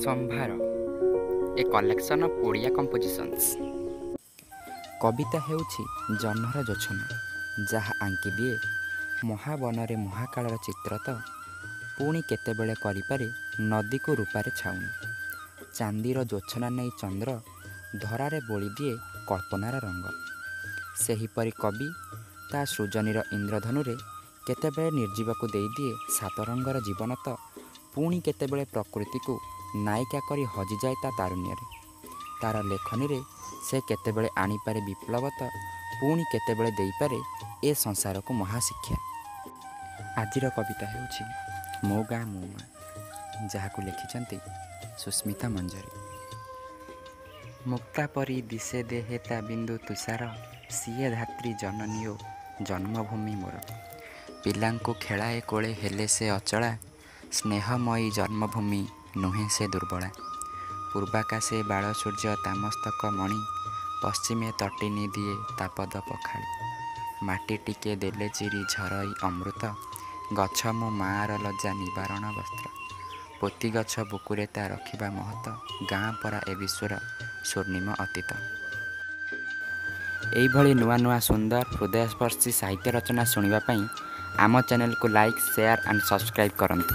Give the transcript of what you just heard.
ସମ୍ଭାର ଏ collection of Odia କମ୍ପୋଜିସନ୍ସ। କବିତା ହେଉଛି ଜହ୍ନର ଯୋଛନା, ଯାହା ଆଙ୍କିଦିଏ ମହାବନରେ ମହାକାଳର ଚିତ୍ର ତ ପୁଣି କେତେବେଳେ କରିପାରେ ନଦୀକୁ ରୂପାରେ ଛାଉଣି। ଚାନ୍ଦିର ଯୋଛନା ନେଇ ଚନ୍ଦ୍ର ଧରାରେ ବୋଳିଦିଏ କଳ୍ପନାର ରଙ୍ଗ। ସେହିପରି କବି ତା ସୃଜନୀର ଇନ୍ଦ୍ରଧନୁରେ କେତେବେଳେ ନିର୍ଜୀବକୁ ଦେଇଦିଏ ସାତ ରଙ୍ଗର ଜୀବନ ତ ପୁଣି କେତେବେଳେ ପ୍ରକୃତିକୁ ନାୟିକା କରି ହଜିଯାଏ ତା ତାରୁଣ୍ୟରେ। ତାର ଲେଖନୀରେ ସେ କେତେବେଳେ ଆଣିପାରେ ବିପ୍ଳବ ତ ପୁଣି କେତେବେଳେ ଦେଇପାରେ ଏ ସଂସାରକୁ ମହାଶିକ୍ଷା। ଆଜିର କବିତା ହେଉଛି ମୋ ଗାଁ ମୋ ମା, ଯାହାକୁ ଲେଖିଛନ୍ତି ସୁସ୍ମିତା ମଞ୍ଜରୀ। ମୁକ୍ତା ପରି ଦିଶେ ଦେହେ ତା ବିନ୍ଦୁ ତୁଷାର, ସିଏ ଧାତ୍ରୀ ଜନନୀ ଓ ଜନ୍ମଭୂମି ମୋର। ପିଲାଙ୍କୁ ଖେଳାଏ କୋଳେ ହେଲେ ସେ ଅଚଳା, ସ୍ନେହମୟୀ ଜନ୍ମଭୂମି ନୁହେଁ ସେ ଦୁର୍ବଳା। ପୂର୍ବାକାଶେ ବାଳ ସୂର୍ଯ୍ୟ ତା ମସ୍ତକ ମଣି, ପଶ୍ଚିମେ ତଟିନୀ ଦିଏ ତା ପଦ ପଖାଳି। ମାଟି ଟିକେ ଦେଲେ ଚିରି ଝରଇ ଅମୃତ, ଗଛ ମୋ ମାଆର ଲଜ୍ଜା ନିବାରଣ ବସ୍ତ୍ର। ପୋତି ଗଛ ବୁକୁରେ ତା ରଖିବା ମହତ, ଗାଁ ପରା ଏ ବିଶ୍ୱର ସ୍ୱର୍ଣ୍ଣିମ ଅତୀତ। ଏଇଭଳି ନୂଆ ନୂଆ ସୁନ୍ଦର ହୃଦୟସ୍ପର୍ଶୀ ସାହିତ୍ୟ ରଚନା ଶୁଣିବା ପାଇଁ ଆମ ଚ୍ୟାନେଲକୁ ଲାଇକ୍, ସେୟାର ଆଣ୍ଡ ସବସ୍କ୍ରାଇବ୍ କରନ୍ତୁ।